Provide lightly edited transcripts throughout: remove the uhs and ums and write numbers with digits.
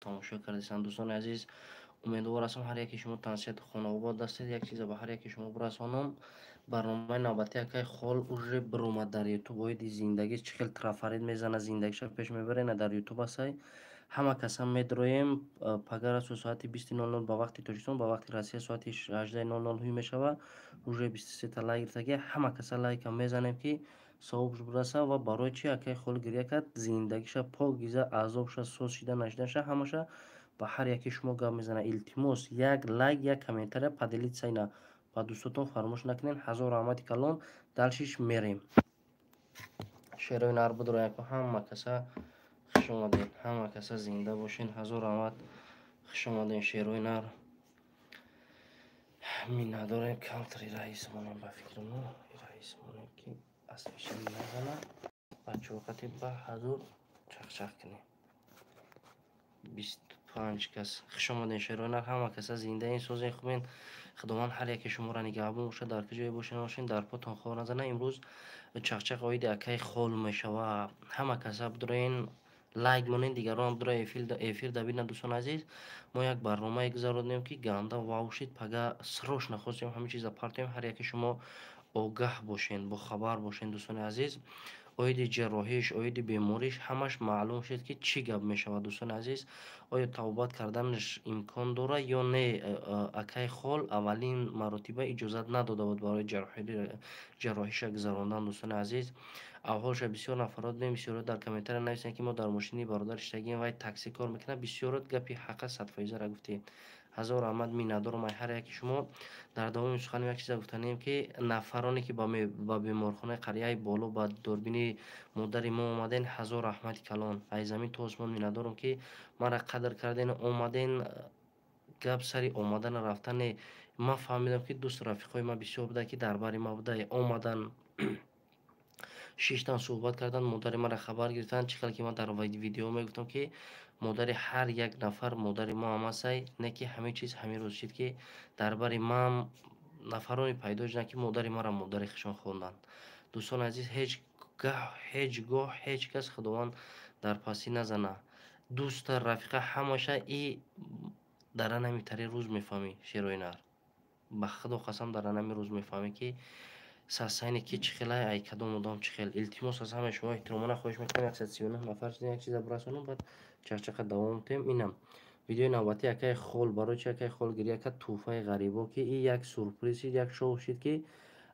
тамошо кардед. Дӯстони азиз, умедвор ҳастам ҳар яке шумо тавассияти хонавобод ҳастед. Як чиза ба ҳар яке шумо бирасонам. Барномаи навбатӣ якай хол уже биромад дар ютуб. Оиди зиндагӣ чӣ хел трафарид мезанад, зиндагиша пеш мебарена дар ютуб ҳастай. Ҳама каса медроем пагара соати 20:00 ба вақти Тоҷикистон, ба вақти Россия соати 18:00 ҳуй мешава. Уже 23 лайк гирифтаги ҳама каса лайка мезанем ки савобш бираса ва барои чи якай хол гирия кард, зиндагиша покиза, азобша соз шида нашидаша ҳамаша ба ҳар яки шумо гап мезана. Илтимос як лайк, як комментария поделитсайна ба дӯстотон фаромӯш накунед. Ҳазор раҳмати калон, далшиш мерем. Шерои нар бидрояк ҳама каса хуш омадед, ҳама каса зинда бошен. Ҳазор раҳмат, хуш омадед. Шерои нар миннатдорем. Камтари раисмонем ба фикри мо, раисмонем ки асфиша назана бача вақати ба ҳазор чахчах кунем. 25 кас хуш омадед. Шерои нар ҳама каса зиндаин, созен хубен. Худованд ҳар яке шуморо нигаҳбон бошад, дар куҷое бошен бошен, дар потон хор назана. Имрӯз чахчах оиди акай хол мешава. Ҳама каса бидроен лайк монен, дигарон бидроен эфир дабина. Дӯстон азиз, мо як барномае гузаронем ки ганда ваушид пага срочно хостем ҳамин чиза партоем. Ҳар яке шумо огаҳ бошен, бохабар бошен. Дӯстони азиз, оиди ҷарроҳиш, оиди бемориш ҳамаш маълум шуд ки чӣ гап мешавад. Дӯстони азиз, оё тавбат карданаш имкон дорад ё не? Акай хол аввалин маротиба иҷозат надода буд барои ҷарроҳиша гузарондан. Дӯстони азиз, аввалша бисёр нафарот дидем, бисёрот дар комментария нависанд ки мо дар мошини бародар иштагием, вай такси кор мекунад. Бисёрот гапи ҳаққа 100%-ра гуфтед. Ҳазор раҳмат, миннатдорам аз ҳар яки шумо. Дар давоми суханем як чиза гуфтанем ки нафароне ки ба беморхонаи қарияи боло ба дурбини модари мо омаден, ҳазор раҳмати калон. Аз замин то осмон миннатдорам ки мара қадр карден, омаден. Гап сари омадан рафтане. Ман фаҳмидам ки дӯст рафиқои ман бисёр буда ки дар бари ма буда омадан, шиштан суҳбат кардан, модари мара хабар гирифтан. Чӣ хел ки ман дар видео мегуфтам ки модари ҳар як нафар модари мо ҳам ҳастай. Не ки ҳамин чиз ҳамин рӯз шид ки дар бари ман нафароне пайдо шуданд ки модари мара модари хушон хонданд. Дӯстони азиз, ҳеҷ гоҳ ҳеҷ кас худованд дар пастӣ назана. Дӯста рафиқа ҳамаша и дар анами тари рӯз мефаҳмӣ. Шерои нар, ба худо қасам, дар анами рӯз мефаҳмӣ ки сасайне ки чӣ хел ай кадом одам чӣ хел. Илтимос аз ҳамаи шумо эҳтиромона хоҳиш мекунам 139 нафар шудем, як чиза бирасонам, баъд чахчақа давом тем. Инам видеои навбатӣ якай хол барои чи якай хол гирия кард, тӯҳфаи ғарибо ки и як сюрприз шид, як шоу шид ки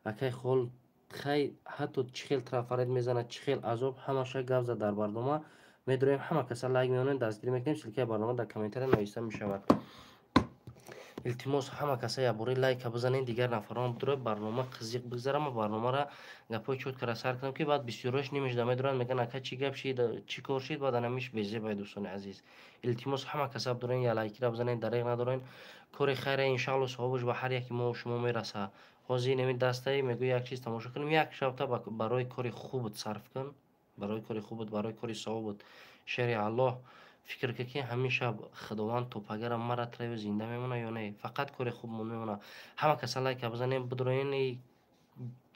якай хол хай ҳатто чӣ хел трафарид мезанад, чӣ хел азоб, ҳамаша гап зад дар барнома. Медоем ҳама каса лайк меонем, дастгирӣ мекунем, силкаи барнома дар комментария нависта мешавад. Илтимос ҳама каса якбораи лайка бизанед, дигар нафарон бидрояд барнома қизиқ бигзара. Ман барномаро гапҳои чоткара сар кунам ки баъд бисёрош немешуда, медоранд мегӯянд ака чӣ гап шид, чӣ кор шид, баъд анамиш безебай. Дӯстони азиз, илтимос ҳама каса бидроен я лайкира бизанед, дареғ надорен. Кори хайре, иншалло савобаш ба ҳар яки мо шумо мераса. ҳозир неми дастаи мегӯи як чиз тамошо кунем, як шабта барои кори хубот сарф кун, барои кори хубот, барои кори савобот. Шери Аллоҳ фикр кӣ ки ҳамин шаб худованд то пагара мара траё зинда мемона ё не? Фақат кори хубмон мемона. Ҳама каса лайка бизанем, бидроен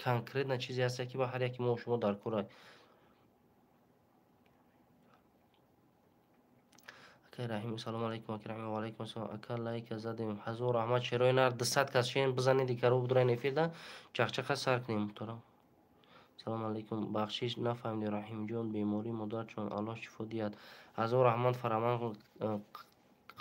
конкретна чизе ҳаста ки ба ҳар яки мо шумо дар кора. Акай раҳим, салом алейкум. Акай раҳим, ва алейкум ассалом. Ака лайка задем. Ҳазор раҳмат. Шерои нар 200 кас шен бизанед, дикаро бидроен эфирда чахчақа сар кунем. Муҳтарам, салом алейкум. Бахшиш нафаҳмидем раҳимҷон, бемори модарчон Аллоҳ шифо диҳад. Ҳазор раҳмат Фараман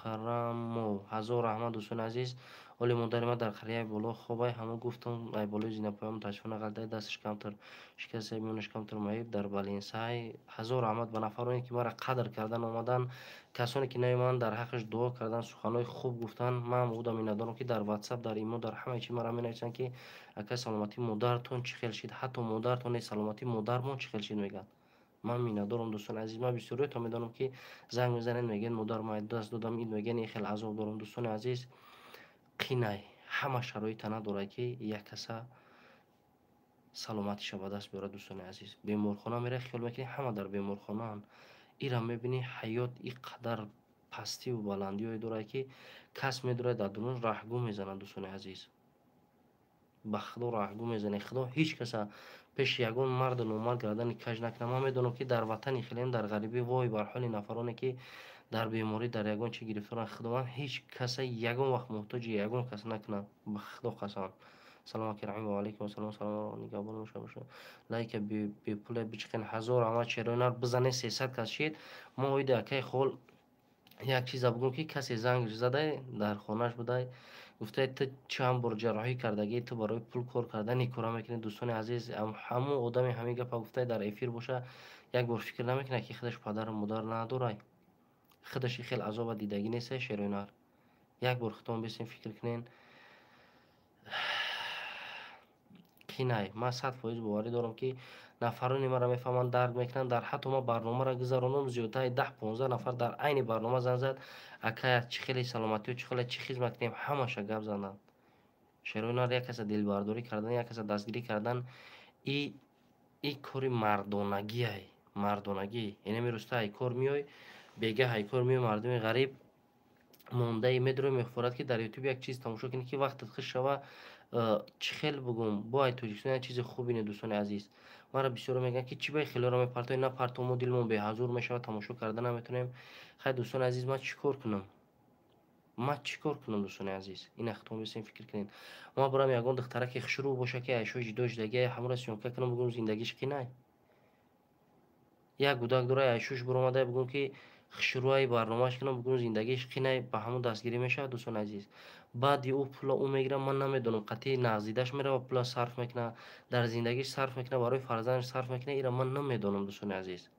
Қарамов. Ҳазор раҳмат. Дӯстони азиз, оли модари ма дар қарияи боло хобай, ҳамо гуфтам ай болои зинапоям мутаассифона ғалтай, дасташ камтар шикастай, миёнаш камтар маиб дар балинсай. Ҳазор раҳмат ба нафароне ки мара қадр кардан омадан, касоне ки наомаданд дар ҳаққаш дуо кардан, суханҳои хуб гуфтан. Ман буда миннатдорам ки дар WhatsApp, дар имо, дар ҳамаи чиз мара менависанд ки ака саломати модаратон чӣ хел шид, ҳатто модаратон не, саломати модармон чӣ хел шид мегӯяд. Ман миннатдорам дӯстони азиз. Ман бисёриёто медонам ки занг мезанед, мегӯяд модар ман даст додам, ин мегӯяд ин хел азоб дорам. Дӯстони азиз, қинай ҳама шароита надорад ки як каса саломатиша ба даст биёрад. Дӯстони азиз, беморхона меравӣ, хиёл мекунӣ ҳама дар беморхонаанд. Ира мебинӣ ҳаёт и қадар пастиву баландиҳое дорад ки кас медорад дар дунё раҳгӯ мезанад. Дӯстони азиз, ба худо раҳгӯ мезанед. худо ҳеҷ каса пеши ягон марду номард гардани каж накунад. Ман медонам ки дар ватани хелем, дар ғарибӣ, вой бар ҳоли нафароне ки дар беморӣ дар ягон чӣ гирифторанд. Худованд ҳеҷ каса ягон вақт муҳтоҷи ягон кас накунад. ба худо қасам. Саломаки раҳим ва алайкум ассалом. Салом нигоҳбон моша боша. Лайка бепуле бичиқин ҳазор ҳама чероинар бизанед 300 кас шид. Мо оиди акай хол як чиза бугум ки касе занг задай дар хонааш будай гуфтае ту чанд бор ҷарроҳӣ кардагӣ, ту барои пул кор кардани кора мекунӣ. Дӯстони азиз, ҳамун одами ҳамин гапа гуфтае дар эфир боша як бор фикр намекунад ки худаш падару модар надорад. Худаш хел азоба дидагӣ нестае шероинар. Як бор худтон бисин фикр кунен. кинай ман 100% боварӣ дорам ки нафарони маро мефаҳманд, дард мекунанд. Дар ҳатто ма барномаро гузаронам, зиёдтари 10-15 нафар дар айни барнома занг зад, акая чӣ хеле саломатиё, чӣ хеле чӣ хизмат кунем, ҳамаша гап занданд. шероинар як каса дилбардорӣ кардан, як каса дастгирӣ кардан, и кори мардонагиай, мардонагӣ. Инами рӯстаи кор меёй, бегаҳаи кор меёй, мардуми ғариб мондаи медрӯи мехӯрад ки дар ютуб як чиз тамошо кунӣ ки вақтат хуш шава. чӣ хел бугум бояд Тоҷикистон як чизи хуб ине. Дӯстони азиз, мара бисёро мегӯянд ки чӣ баи хелоро мепартоӣ, на партому дилмон беҳазур мешавад, тамошо карда наметавонем. Хай дӯстони азиз, ман чӣ кор кунам? Ман чӣ кор кунам дӯстони азиз? Ина худтон бисин фикр кунед. Ман бурам ягон духтараки хушрӯ боша ки айшо ҷидо шудагӣ ҳамонро сёнка кунам, бугум зиндагиш қинай. Як гудак дорад, айшош буромадай бугум ки хушрӯаи барномааш кунам, бугум зиндагиш қинай, ба ҳамон дастгирӣ мешавад. Дӯстони азиз, баъди ӯ пула ӯ мегирад, ман намедонам қатъи нағзидаш мерава, пула сарф мекунад, дар зиндагиш сарф мекунад, барои фарзандаш сарф мекунад. Ира ман намедонам дӯстони азиз.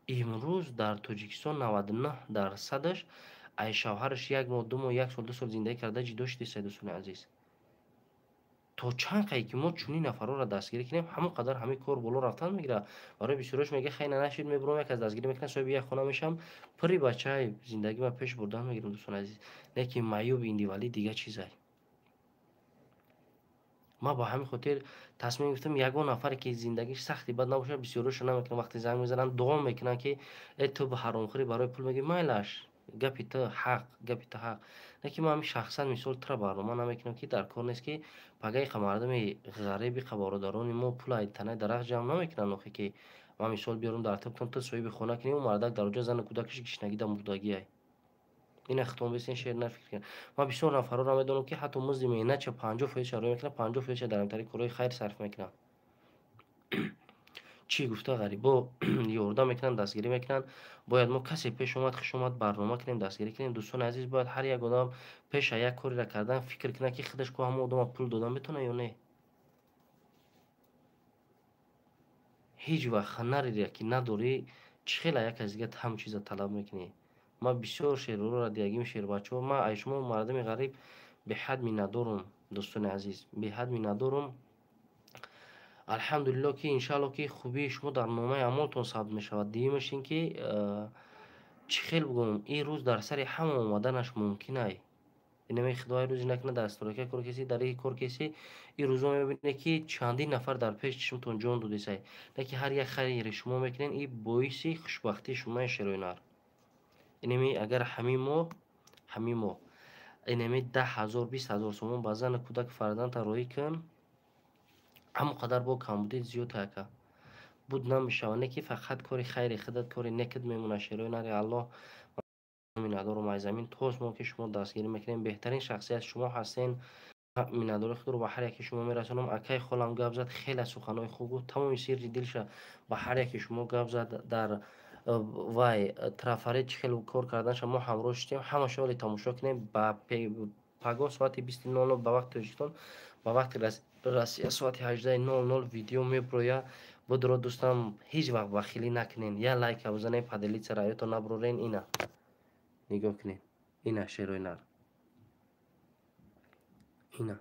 имрӯз дар Тоҷикистон 99% ай шавҳараш 1 моҳ 2 моҳ 1 сол 2 сол зиндагӣ карда ҷидо шудааст. Дӯстони азиз, то чанд қай ки мо чунин нафарора дастгирӣ кунем, ҳамон қадар ҳамин кор боло рафтан мегирад. Барои бисёрош мега хай нанашид, мебурам як аз дастгирӣ мекунам, соҳиби як хона мешавам, пури бачаи зиндагима пеш бурдан мегирам. Дӯстони азиз, лекин маъюби индивалӣ дига чизай. Ман ба ҳамин хотир тасмим гирифтам ягон нафаре ки зиндагиш сахти бад набошад, бисёрош намекунам. Вақте занг мезананд дуо мекунанд ки ту ҳаромхӯрӣ барои пул мегӣ, майлаш, гапи ту ҳақ, гапи ту ҳақ. Лекин ман ҳамин шахсан мисол тура барнома намекунам ки дар кор нест ки пагаи қа мардуми ғариби қа бародарони мо пулаи танаи дарахт ҷамъ намекунанд. Охе ки ман мисол биёрам дар типтон, ту соҳиби хона кунӣ, ӯ мардак дар оҷа зану кӯдакаш гишнагида мурдагиай. Ина худтон бисин шероинар фикр кунед. Ман бисёр нафарро медонам ки ҳатто музди меҳнатша 50% рӯй мекунад, 50% дар амтари корои хайр сарф мекунад. чӣ гуфта ғарибо ёрдам мекунанд, дастгирӣ мекунанд. Бояд мо касе пеш омад, хушомад, барнома кунем, дастгирӣ кунем. Дӯстони азиз, бояд ҳар як одам пеша як кориро кардан фикр кунад ки худаш ко ҳамон одама пул дода метавонад ё не. ҳеҷ вақт нареда ки надорӣ, чӣ хела як аз дигат ҳамон чиза талаб мекунӣ. Ман бисёр шеърҳоро дидагим, шеърбачаҳо. Ман ай шумо мардуми ғариб беҳад миннатдорам. Дӯстони азиз, беҳад миннатдорам. алҳамдулилло ки иншаалло ки хубии шумо дар номаи аъмолтон сабт мешавад. Дуюмаш ин ки чӣ хел бугум, ин рӯз дар сари ҳама омаданаш мумкинай. инаме худои рӯзи накунад дастурака кор кеси, дар ин кор кеси, ин рӯзо мебинед ки чандин нафар дар пеш чишматон ҷон додесай. Лекин ҳар як хайре шумо мекунед, ин боиси хушбахтии шумои шероинар. инами агар ҳамин моҳ инами 10,000 20,000 сомон ба зану кӯдак фарзандта роҳӣ кун, ҳамон қадар бо камбудит зиёд ака буд намешавад. Не ки фақат кори хайри худат, кори некат мемонад. шероинари аллоҳ, миннатдорум ай замин тоз мо ки шумо дастгирӣ мекунем. беҳтарин шахсият шумо ҳастен. миннатдори худро ба ҳар яки шумо мерасонам. акай холам гап зад, хеле суханои хуб гуфт, тамоми сирри дилша ба ҳар яки шумо гап зад. дар вай трафарид чӣ хел кор карданша мо ҳамроҳ шудем. ҳамаша оли тамошо кунем. ба паго соати 20:00 ба вақти Тоҷикистон, ба вақти Россия соати 18:00 видео меброяд. будро дӯстам, ҳеҷ вақт бахилӣ накунен. я лайка бизанед, падилица раёто набурорен. ина нигоҳ кунед, ина шероинар, ина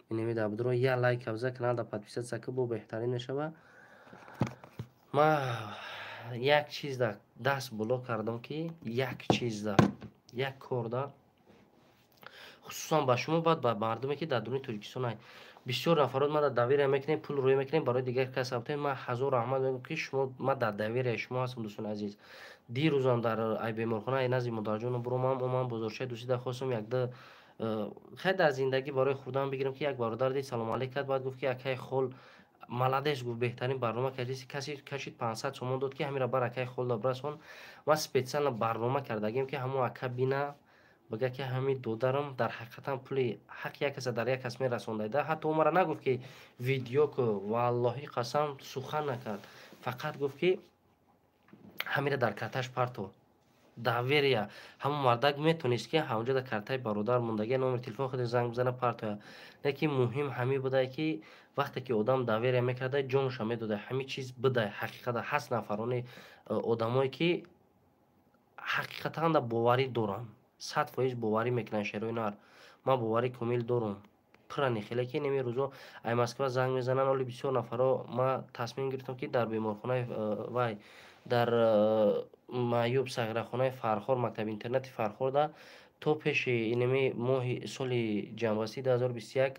инамида будро я лайка биза, каналда подписатсия ки бо беҳтарин мешава. ма як чизда даст боло кардам ки як чизда, як корда хусусан ба шумо, баъд ба мардуме ки дар дуруни Тоҷикистон ай бисёр нафарот ма дар давирия мекунем, пул рӯй мекунем, барои дигар кас сабтем. ма ҳазор раҳмат мегӯям ки шумо, ма дар давирияи шумо ҳастам. дӯстони азиз, дирӯзам дар ай беморхона ай назди модарҷонам буромам, омам бозорчаи дӯсида хостам якда хай дар зиндагӣ барои хӯрдан бигирам ки як бародар дид, салом алейк кард. баъд гуфт ки акай хол молодец гуфт беҳтарин барнома каси кашид 500 сомон дод ки ҳамира бар акаи холда бирасон. ма специально барнома кардагем ки ҳамон ака бина бага ки ҳами додарам дар ҳақиқатан пули ҳаққи як каса дар як кас мерасондаида. ҳатто умара нагуфт ки видео ку валлоҳи қасам сухан накард, фақат гуфт ки ҳамира дар карташ парто доверия. ҳамон мардак метонист ки ҳамонҷо дар картаи бародар мондаги номери телефон худи занг бизана партоя. лекин муҳим ҳамин будае ки вақте ки одам доверия мекарда ҷонша медода ҳамин чиз бидае. ҳақиқата ҳаст нафарони одамое ки ҳақиқатан боварӣ доранд, 100% боварӣ мекунанд. шерои нар ман боварӣ комил дорам пурани хеле ки неми рӯзо ай Москва занг мезананд. оли бисёр нафаро ма тасмим гирифтам ки дар беморхонаи вай дар маъюб сағирахонаи Фархор, мактаби интернати Фархорда то пеши инеми моҳи соли ҷанвастии 2021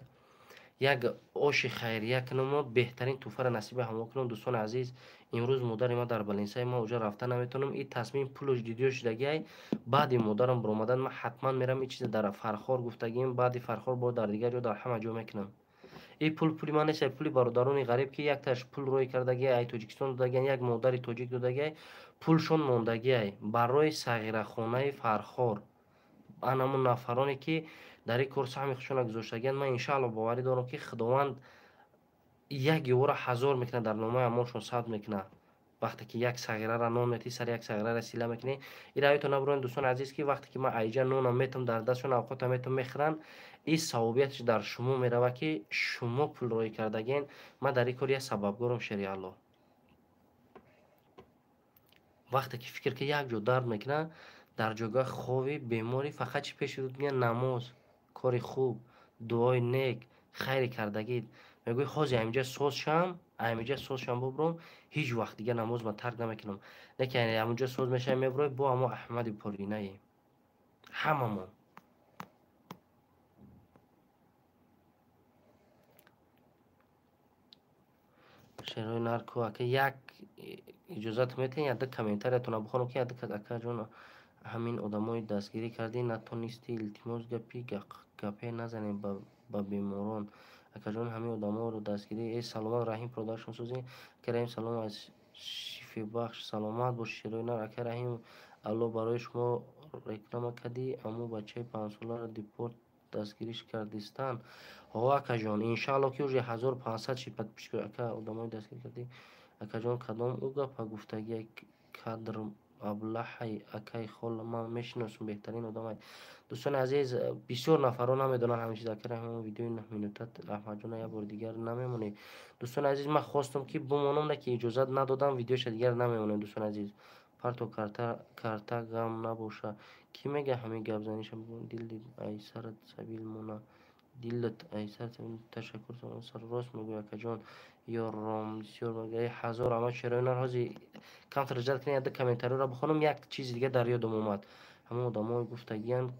як оши хайрия кунам, беҳтарин туҳфаро насиби ҳамо кунам. дӯстони азиз, имрӯз модари ма дар балинсаи ма уҷа рафта наметавонам. ин тасмим пулуш дидиё шудагиай баъди модарам баромадан ман ҳатман мерам ин чизе дар Фархор гуфтагием баъди Фархор бо дар дигар ё дар ҳама ҷо мекунам. ин пули ман нест, пули бародарони ғариб ки якташ пул рой кардагиай ай Тоҷикистон додагиан, як модари тоҷик додагиай пулшон мондагиай барои сағирахонаи Фархор. анамон нафароне ки дар ин кор саҳми худшона гузоштагианд. ман иншаалло боварӣ дорам ки худованд як ёвора ҳазор мекунад дар номаи амоншон сабт мекунад. вақте ки як сағираро нон метӣ сари як сағираро сила мекунӣ. ира ётон набуроед дӯстони азиз ки вақте ки ман айҷа нонам метам дар дастшон авқотам метам мехӯранд, ин савобияташ дар шумо мерава ки шумо пулроӣ кардаген. ман дар ин кор як сабабгорам шери алло. вақте ки фикр ки як ҷо дард мекунад дар ҷойгоҳи ховӣ беморӣ фақат чӣ пеши рӯ мегӯянд намоз, кори хуб, дуои нек, хайре кардагид. мегӯяд ҳозир ҳаминҷа соз шам, ҳаминҷа соз шам бубурам, ҳеҷ вақт дигар намоз ма тарк намекунам. лекин ҳаминҷа соз мешавем мебурои бо ҳамо Аҳмади Поринае ҳамамон. шерои нарку ака як иҷозат метаҳед яда комментариятона бихонам ки яда акаҷон ҳамин одамои дастгирӣ кардӣ натонистӣ илтимос гапе назанем ба беморон. акаҷон ҳамин одаморо дастгирӣ саломат раҳим продакшн сӯзи акараҳим салом аз шифобахш саломат бош. шерои нар ака раҳим алло барои шумо реклама кардӣ аммо бачаи 5 соларо депорт дастгириш кардистан. ҳо акаҷон иншаалло ки уже 1500 ши подписчик ака одамои дастгир кардӣ. акаҷон кадом у гапа гуфтагия кадр аблаҳай акаи хола ман мешиносам беҳтарин одамай. дӯстони азиз, бисёр нафаро намедонанд ҳамин чиз. ака раҳимон видеои 9 минута аҳмадҷона як бори дигар намемонӣ. дӯстони азиз, ман хостам ки бимонам ки иҷозат надодам видеоша дигар намемонем. дӯстони азиз, парто карта гам набоша. ки мега ҳамин гапзаниша дили айсарат сабил мона дилат айсарат ташаккур сар рост мегӯяд акаҷон ёром бисёр мегӯяд ҳазор амад. шерои нар ҳозир камтар иҷозат кунед яда комментариёро бихонам. як чизи дигар дар ёдам омад. ҳамон одамои гуфтагиянд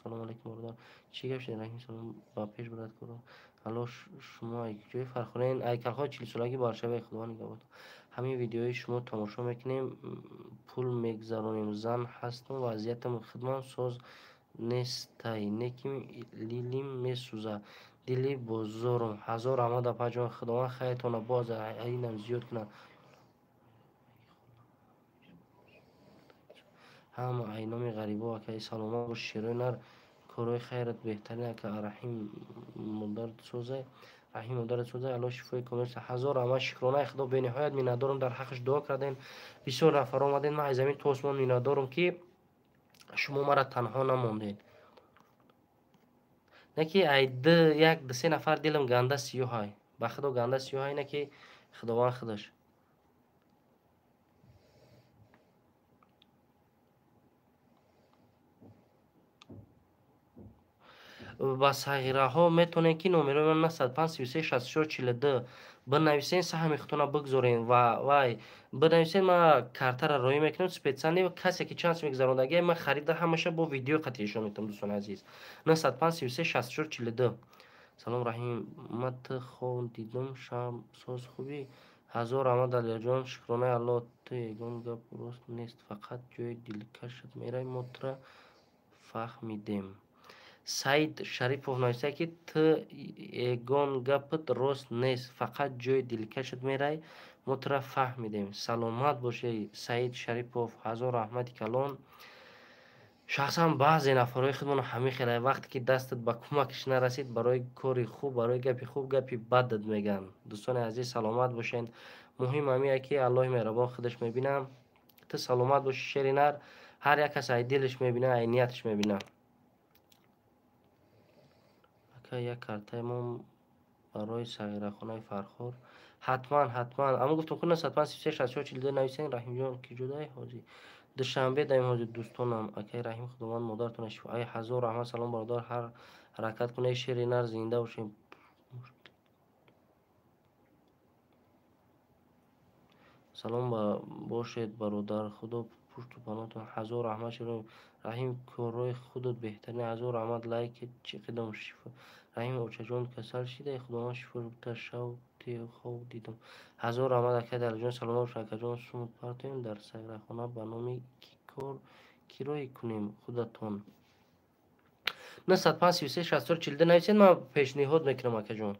салом алейкум бародар чӣ гап шуд раҳим салом ба пеш бурад куро алло шумо ай ҷои фархонен айкалҳои 40 солагӣ баршаваи худованд нигоҳбон. ҳамин видеои шумо тамошо мекунем, пул мегзаронем, зан ҳастам, вазъиятам хидмат соз нестай неким лилим месӯза дили бозорам ҳазор амад апаҷон. худованд хайртона боз айнам зиёд кунад. ҳама айноми ғарибо акаи саломат бош. шерои нар корои хайрат беҳтарин ака раҳим модарат созай раҳим модарат созай алло шифои комил ҳазор амад шукронаи худо бениҳоят миннатдорам. дар ҳаққаш дуо кардем бисёр нафар омаден. ман аз замин то осмон миннатдорам ки шумо маро танҳо намондед. не ки ай як се нафар дилам ганда сиёҳай ба худо ганда сиёҳай не ки худованд худаш ба сағираҳо метонем ки номерои ман 05336442 бинависен саҳми худтона бигзорен ва вай бинависен. ман картара роӣ мекунам специални касе ки чанс мегзарондагия ман харида ҳамаша бо видео қатъиешон метам. дӯстони азиз 05336442 салом раҳим мат хов дидум шам соз хубӣ ҳазор амад алияҷон шукронаи алло ту ягон гап рост нест фақат ҷои дилкашат мерай мотра фаҳмидем. سعید شریفов نوشته که تو یگان گپت راست نیست، فقط جای دلکشت میرای، ما تو را فهمیدیم. سلامت باشه سعید شریفov، هزار رحمت کلان. شخصا بعضی نفرهای خودمون همین خیلی وقتی که دستت به کمکش نرسید برای کاری خوب، برای گپی خوب گپی بدت میگن. دوستان عزیز سلامت باشین. مهم همیه که الله مهربان خودش میبینم. تو سلامت باشی شیرینر. هر یک کس ای دلش میبینه ای نیتش میبینه. اکا یک کارتای ما برای صغیره خانه فرخور. حتما اما گفتم کنه حتما 33 64 42 نویسین. رحیم جان کی جدای حاجی دوشنبه دایم حاجی دوستانم اکای رحیم خداوند مادرتون شفا. ای هزار رحمت سلام برادر. هر حرکت کنه شیرینر زنده باشیم. سلام باشید برادر. خدا پشت و پناهتون. هزار رحمت شیرین رحیم کارای خودت بهترین. هزار رحمت لایک چه قدم شفا. رحیم اوچه جان کسل شده خداوند شفا رو بده. شو تی خواب دیدم. هزار رحمت اکای دل جان سلام باش اکای جان سوم پارتیم در سگره خانه برنامه کی کار کی رای کنیم خودتون. نه 105 33 64 42 نویسین. من پیشنهاد میکنم اکای جان.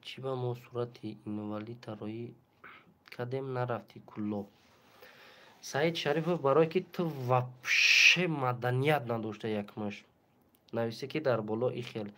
چی با ما صورتی اینوالی ترایی کدیم نرفتی کلاب. سعید شریفov برای که تو вообще مدنیت نداشته یک مش نویسه که در بالا ای خیل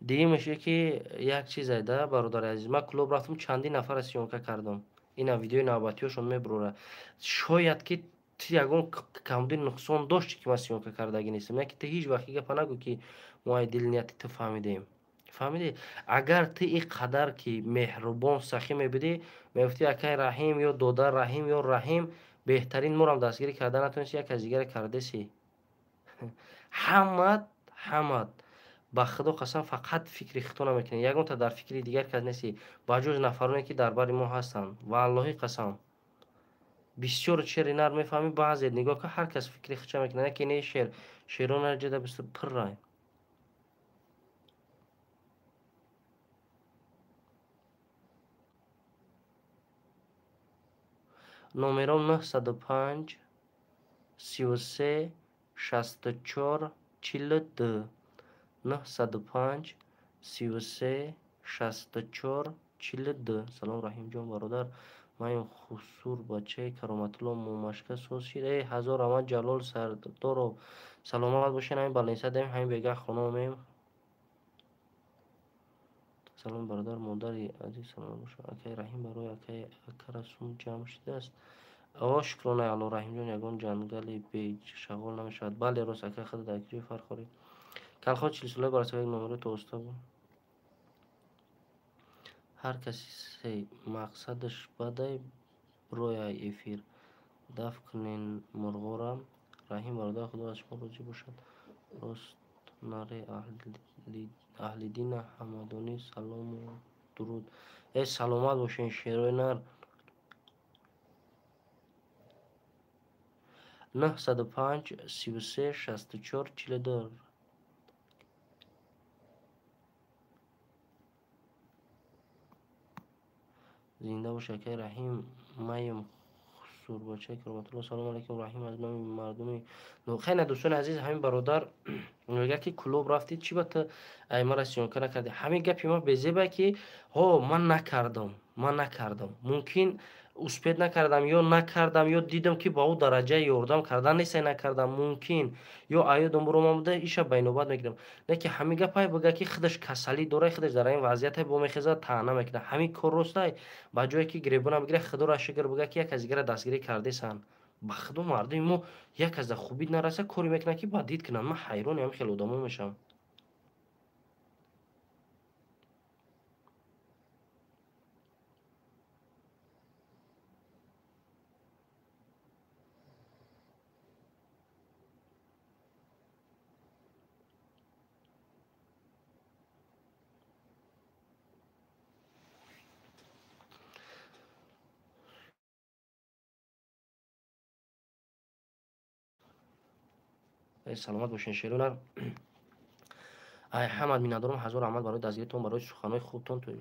دیگه میشه که یک چیز ایده برادر عزیز. من کلاب رفتم چندین نفر سیونکه کردم. این ویدیو نوبتیشون میبروره. شاید که تو یگان کمدین نقصان داشتی که من سیونکه کردگی نیستم. نه که تو هیچ وقتی گپ نگو که ما دل نیتی تو فهمیدیم. فهمیدی اگر تو این قدر که مهربان سخی میبودی میگفتی اکای رحیم یا دادر رحیم یا رحیم بهترین مرم دستگیری کرده نتونستی یک از دیگر کرده سی. حمد با خدا قسم فقط فکر خودت نمیکنی. یگان تا در فکری دیگر کس نیستی با جز نفرانی که در بر ما هستند. والله قسم بسیار شعر نر میفهمی. بعضی نگاه که هر کس فکری خودش میکنه. نه که نه شعران جدا بس پر رای. نمرم 905 33 64 42 905 33 64 42. سلام رحیم جان برادر. من خسور بچه کرامت الله مومشکه سوز شد. ای هزار رحمت جلال سردار و سلامت باشین. همین بلنسه داریم همین بگه خانمیم. سلام برادر مادری عزیز سلام باشه. اکای رحیم برای اکای اکرسون جمع شده است. آقا شکرانه الله رحیم جان یگان جنگل بیج شغال نمیشود. بله راست اکای خود در کجای فرخوری کل خود 40 ساله برای یک نمره توسته بود. هر کسی سی مقصدش بده روی افیر دفع کنین مرغورم. رحیم برادر خدا از شما روزی باشد. راست نره اهل دین حمدانی سلام و درود. ای سلامت باشین شیرای نر. 905 33 64 42. زنده باشه که رحیم مایم سور باشه کرامت الله. سلام علیکم رحیم از نام مردمی نو. خیلی دوستان عزیز همین برادر میگه که کلوب رفتید چی بات ایما را سیونکه نکردی. همین گپی ما بزیبه که ها من نکردم ممکن اسپید نکردم یا نکردم یا دیدم که با او درجه یاردم کردن نیست نکردم ممکن یا آیا دنبرو ما بوده ایشا بینوبت میگیرم. نه که همین گپای بگه که خودش کسلی داره خودش در این وضعیت با میخزه تنها میکنه. همین کار راسته با جایی که گریبون بگیره خدا را شکر بگه که یک از دیگر دستگیری کرده سن. با خدا مردم ما یک از خوبی نرسه کاری میکنه که بعد دید کنن. من حیرانم خیلی آدمو میشم. سلامت باشین شیرونر. ای حمد می ندارم هزار رحمت برای دستگیریتون برای سخنهای خوبتون تو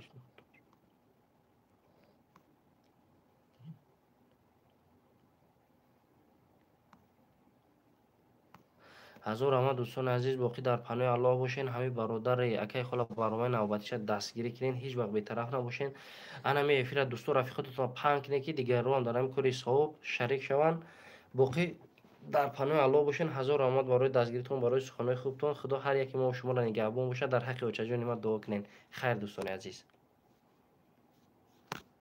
ҳазор раҳмат дӯстони азиз, боқӣ дар паноҳи Аллоҳ бошен. ҳамин бародари акаи хола барномаи навбатиша дастгирӣ кирин, ҳеҷ вақт бетараф набошен. ан ҳамин эфира дӯсту рафиқотатон паҳн кинед ки дигарро ҳам дар ҳамин кори савоб шарик шаванд. боқӣ дар паноҳи Аллоҳ бошен. ҳазор раҳмат барои дастгиритон, барои суханҳои хубтон. худо ҳар яки мо шуморо нигаҳбон бошад. дар ҳаққи очаҷон нимат дуо кунем. хайр дӯстони азиз.